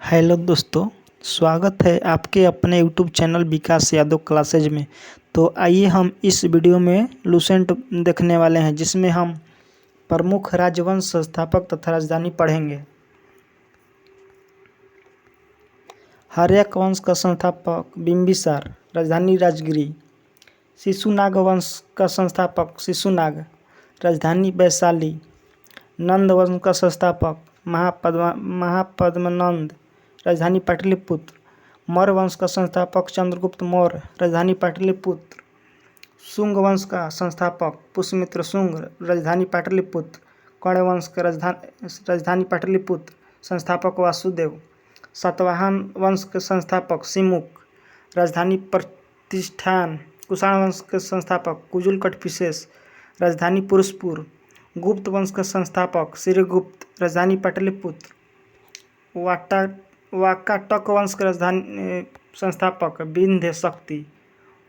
Hello दोस्तों, स्वागत है आपके अपने यूट्यूब चैनल विकास यादव क्लासेज में। तो आइए हम इस वीडियो में लुसेंट देखने वाले हैं, जिसमें हम प्रमुख राजवंश संस्थापक तथा राजधानी पढ़ेंगे। हर्यक वंश का संस्थापक बिंबिसार, राजधानी राजगिरी। शिशुनाग वंश का संस्थापक शिशुनाग, राजधानी वैशाली। नंद वंश का संस्थापक महापद्मनंद, राजधानी पाटलिपुत्र। मौर्य वंश का संस्थापक चंद्रगुप्त मौर्य, राजधानी पाटलिपुत्र। शुंग वंश का संस्थापक पुष्यमित्र शुंग, राजधानी पाटलिपुत्र। कण्व वंश का राजधानी पाटलिपुत्र, संस्थापक वासुदेव। सातवाहन वंश के संस्थापक सिमुक, राजधानी प्रतिष्ठान। कुषाण वंश के संस्थापक कुजुल कटपिसेस, राजधानी पुरुषपुर। गुप्त वंश का संस्थापक श्रीगुप्त, राजधानी पाटलिपुत्र। वाकाटक वंश के राजधानी संस्थापक विंध्य शक्ति।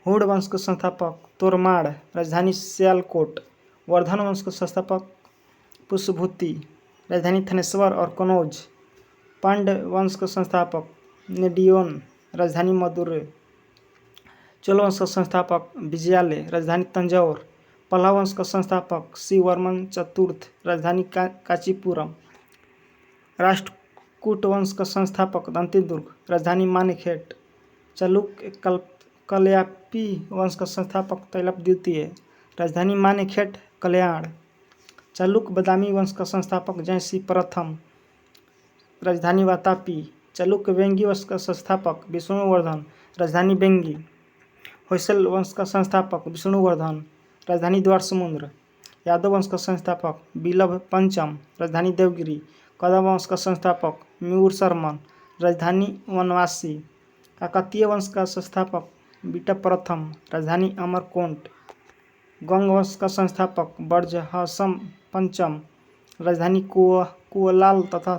हुड वंश के संस्थापक तोरमाड़, राजधानी सियालकोट। वर्धन वंश के संस्थापक पुष्यभूति, राजधानी थनेश्वर और कनौज। पांड्य वंश के संस्थापक नेडियोन, राजधानी मदुरै। चोल वंश का संस्थापक विजयालय, राजधानी तंजौर। पल्लव वंश का संस्थापक शिववर्मन चतुर्थ, राजधानी कांचीपुरम। राष्ट्रकूट वंश का संस्थापक दंतीदुर्ग, राजधानी मानेखेट। चालुक्य कलयापी वंश का संस्थापक तैलप द्वितीय, राजधानी मानेखेट कल्याण। चालुक्य बदामी वंश का संस्थापक जयसिंह प्रथम, राजधानी वातापी। चालुक्य वेंगी वंश का संस्थापक विष्णुवर्धन, राजधानी वेंगी। होयसल वंश का संस्थापक विष्णुवर्धन, राजधानी द्वारसमुद्र। यादव वंश का संस्थापक बिलभ पंचम, राजधानी देवगिरी। कदम वंश का संस्थापक म्यूर शर्मन, राजधानी वनवासी। काकतीय वंश का संस्थापक बीटा प्रथम, राजधानी अमरकोंट। गंग वंश का संस्थापक बर्जहसम पंचम, राजधानी कुवलाल तथा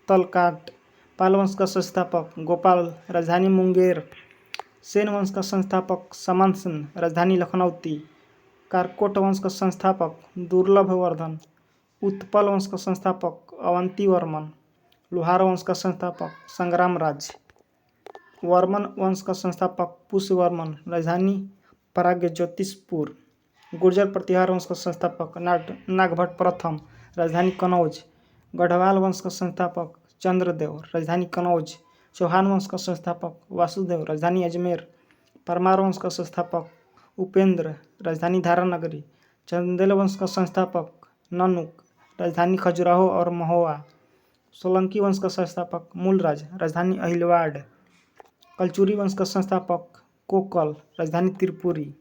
तलकाट। पाल वंश का संस्थापक गोपाल, राजधानी मुंगेर। सेन वंश का संस्थापक समनसन, राजधानी लखनऊती। कारकोट वंश का संस्थापक दुर्लभवर्धन। उत्पल वंश का संस्थापक अवंतीवर्मन। लोहार वंश का संस्थापक संग्रामराज। वर्मन वंश का संस्थापक पुष्यवर्मन, राजधानी प्राग्ज्योतिषपुर। गुर्जर प्रतिहार वंश का संस्थापक नागभट्ट प्रथम, राजधानी कनौज। गढ़वाल वंश का संस्थापक चंद्रदेव, राजधानी कनौज। चौहान वंश का संस्थापक वासुदेव, राजधानी अजमेर। परमार वंश का संस्थापक उपेंद्र, राजधानी धारानगरी। चंदेल वंश का संस्थापक ननुक, राजधानी खजुराहो और महोवा। सोलंकी वंश का संस्थापक मूलराज, राजधानी अहिलवाड़। कलचुरी वंश का संस्थापक कोकल, राजधानी त्रिपुरी।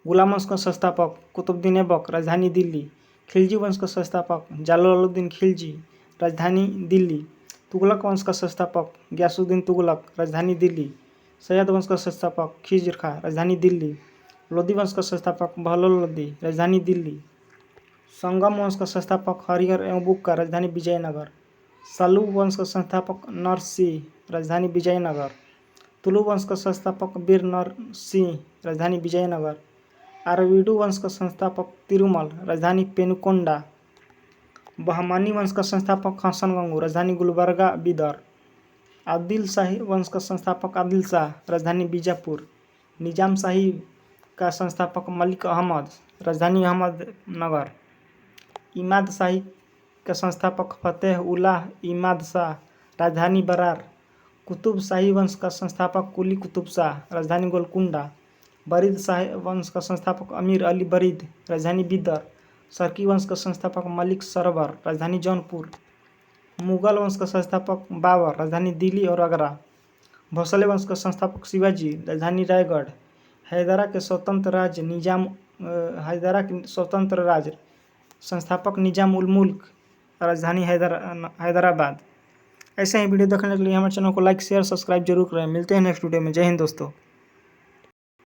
गुलाम वंश का संस्थापक कुतुबुद्दीन ऐबक, राजधानी दिल्ली। खिलजी वंश का संस्थापक जलालुद्दीन खिलजी, राजधानी दिल्ली। तुगलक वंश का संस्थापक गयासुद्दीन तुगलक, राजधानी दिल्ली। सैयद वंश का संस्थापक खिज्र खां, राजधानी दिल्ली। लोदी वंश का संस्थापक बहलोल लोदी, राजधानी दिल्ली। संगम वंश का संस्थापक हरिहर एवं बुक्का, राजधानी विजयनगर। सलू वंश का संस्थापक नरसिंह, राजधानी विजयनगर। तुलु वंश का संस्थापक वीर नरसिंह, राजधानी विजयनगर। आरवीडू वंश का संस्थापक तिरुमल, राजधानी पेनुकोंडा। बहमनी वंश का संस्थापक हसन गंगू, राजधानी गुलबर्गा बीदर। आदिल शाही वंश का संस्थापक आदिल शाह, राजधानी बीजापुर। निजाम शाही का संस्थापक मलिक अहमद, राजधानी अहमदनगर। इमाद शाही का संस्थापक फतेह उल्लाह इमाद शाह, राजधानी बरार। कुतुब शाही वंश का संस्थापक कुली कुतुब शाह, राजधानी गोलकुंडा। बरीद शाही वंश का संस्थापक अमीर अली बरीद, राजधानी बीदर। सरकी वंश का संस्थापक मलिक सरवर, राजधानी जौनपुर। मुगल वंश का संस्थापक बाबर, राजधानी दिल्ली और आगरा। भोसले वंश का संस्थापक शिवाजी, राजधानी रायगढ़। हैदरा के स्वतंत्र राज्य संस्थापक निजाम उल मुल्क, राजधानी हैदराबाद। ऐसे ही वीडियो देखने के लिए हमारे चैनल को लाइक शेयर सब्सक्राइब जरूर करें। मिलते हैं नेक्स्ट वीडियो में। जय हिंद दोस्तों।